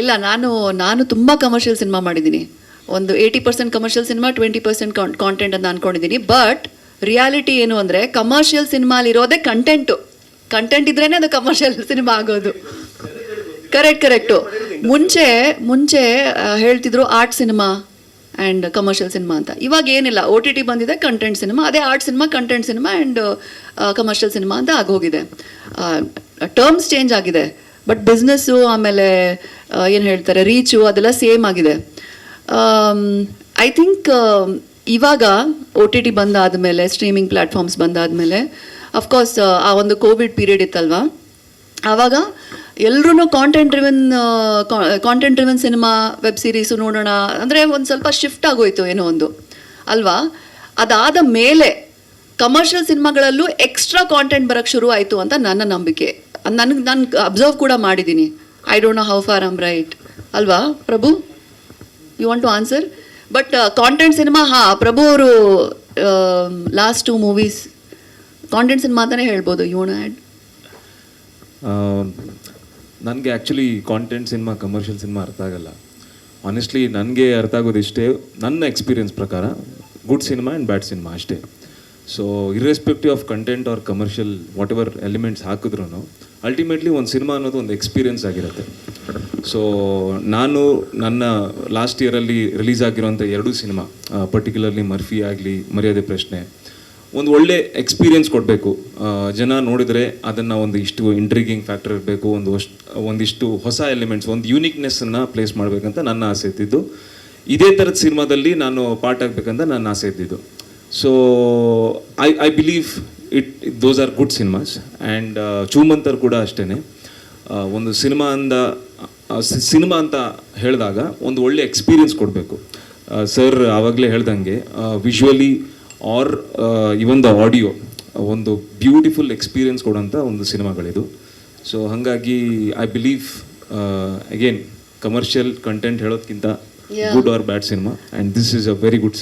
ಇಲ್ಲ, ನಾನು ತುಂಬ ಕಮರ್ಷಿಯಲ್ ಸಿನಿಮಾ ಮಾಡಿದ್ದೀನಿ. ಒಂದು 80% ಕಮರ್ಷಿಯಲ್ ಸಿನಿಮಾ, 20% ಕಾಂಟೆಂಟ್ ಅಂತ ಅಂದ್ಕೊಂಡಿದ್ದೀನಿ. ಬಟ್ ರಿಯಾಲಿಟಿ ಏನು ಅಂದರೆ, ಕಮರ್ಷಿಯಲ್ ಸಿನಿಮಾಲಿರೋದೇ ಕಂಟೆಂಟ್ ಇದ್ರೇ ಅದು ಕಮರ್ಷಿಯಲ್ ಸಿನಿಮಾ ಆಗೋದು. ಕರೆಕ್ಟು. ಮುಂಚೆ ಹೇಳ್ತಿದ್ರು art cinema and commercial cinema ಅಂತ. ಇವಾಗ ಏನಿಲ್ಲ, OTT ಬಂದಿದೆ, ಕಂಟೆಂಟ್ ಸಿನಿಮಾ, ಅದೇ art cinema, content cinema and commercial cinema ಅಂತ ಆಗೋಗಿದೆ. ಟರ್ಮ್ಸ್ ಚೇಂಜ್ ಆಗಿದೆ, ಬಟ್ ಬಿಸ್ನೆಸ್ಸು ಆಮೇಲೆ ಏನು ಹೇಳ್ತಾರೆ ರೀಚು ಅದೆಲ್ಲ ಸೇಮ್ ಆಗಿದೆ. ಐ ಥಿಂಕ್ ಇವಾಗ OTT ಬಂದಾದಮೇಲೆ, ಸ್ಟ್ರೀಮಿಂಗ್ ಪ್ಲ್ಯಾಟ್ಫಾರ್ಮ್ಸ್ ಬಂದಾದಮೇಲೆ, ಅಫ್ಕೋರ್ಸ್ ಆ ಒಂದು ಕೋವಿಡ್ ಪೀರಿಯಡ್ ಇತ್ತಲ್ವ, ಆವಾಗ ಎಲ್ಲರೂ content driven cinema, web series ನೋಡೋಣ ಅಂದರೆ ಒಂದು ಸ್ವಲ್ಪ ಶಿಫ್ಟ್ ಆಗೋಯ್ತು ಏನೋ ಒಂದು ಅಲ್ವಾ. ಅದಾದ ಮೇಲೆ ಕಮರ್ಷಿಯಲ್ ಸಿನಿಮಾಗಳಲ್ಲೂ ಎಕ್ಸ್ಟ್ರಾ ಕಾಂಟೆಂಟ್ ಬರೋಕ್ಕೆ ಶುರು ಆಯಿತು ಅಂತ ನನ್ನ ನಂಬಿಕೆ. ನಾನು ಅಬ್ಸರ್ವ್ ಕೂಡ ಮಾಡಿದ್ದೀನಿ. I don't know how far am right ಅಲ್ವಾ Prabhu? You want to answer? But content cinema, Prabhu ಅವರು ಲಾಸ್ಟ್ 2 ಮೂವೀಸ್ ಕಾಂಟೆಂಟ್ ಸಿನಿಮಾ ಅಂತಲೇ ಹೇಳ್ಬೋದು. You want add? ನನಗೆ actually content cinema, commercial cinema ಅರ್ಥ ಆಗಲ್ಲ. ಆನೆಸ್ಟ್ಲಿ ನನಗೆ ಅರ್ಥ ಆಗೋದಿಷ್ಟೇ, ನನ್ನ ಎಕ್ಸ್ಪೀರಿಯನ್ಸ್ ಪ್ರಕಾರ good cinema and bad cinema ಅಷ್ಟೇ. So irrespective of content or commercial whatever elements ಹಾಕಿದ್ರು ಅಲ್ಟಿಮೇಟ್ಲಿ ಒಂದು ಸಿನಿಮಾ ಅನ್ನೋದು ಒಂದು ಎಕ್ಸ್ಪೀರಿಯನ್ಸ್ ಆಗಿರುತ್ತೆ. ಸೊ ನಾನು ನನ್ನ ಲಾಸ್ಟ್ ಇಯರಲ್ಲಿ ರಿಲೀಸ್ ಆಗಿರೋಂಥ 2 ಸಿನಿಮಾ, ಪರ್ಟಿಕ್ಯುಲರ್ಲಿ ಮರ್ಫಿ ಆಗಲಿ, ಮರ್ಯಾದೆ ಪ್ರಶ್ನೆ, ಒಂದು ಒಳ್ಳೆ ಎಕ್ಸ್ಪೀರಿಯನ್ಸ್ ಕೊಡಬೇಕು. ಜನ ನೋಡಿದರೆ ಅದನ್ನು ಒಂದಿಷ್ಟು ಇಂಟ್ರಿಗಿಂಗ್ ಫ್ಯಾಕ್ಟರ್ ಇರಬೇಕು, ಒಂದಿಷ್ಟು ಹೊಸ ಎಲಿಮೆಂಟ್ಸ್, ಒಂದು ಯೂನಿಕ್ನೆಸ್ಸನ್ನು ಪ್ಲೇಸ್ ಮಾಡಬೇಕಂತ ನನ್ನ ಆಸೆ ಇದ್ದಿದ್ದು. ಇದೇ ಥರದ ಸಿನಿಮಾದಲ್ಲಿ ನಾನು ಪಾರ್ಟ್ ಆಗಬೇಕಂತ ನನ್ನ ಆಸೆ ಇದ್ದಿದ್ದು. So I believe those are good cinemas. And Choomantar ಕೂಡ ಅಷ್ಟೇ. ಒಂದು ಸಿನಿಮಾ ಅಂತ ಹೇಳಿದಾಗ ಒಂದು ಒಳ್ಳೆ ಎಕ್ಸ್ಪೀರಿಯನ್ಸ್ ಕೊಡಬೇಕು. ಸರ್ ಆವಾಗಲೇ ಹೇಳ್ದಂಗೆ visually or even the audio ಒಂದು ಬ್ಯೂಟಿಫುಲ್ ಎಕ್ಸ್ಪೀರಿಯನ್ಸ್ ಕೊಡೋಂಥ ಒಂದು ಸಿನಿಮಾಗಳಿದು. ಸೊ ಹಾಗಾಗಿ I believe again commercial content ಹೇಳೋದಕ್ಕಿಂತ good or bad cinema, and this is a very good cinema.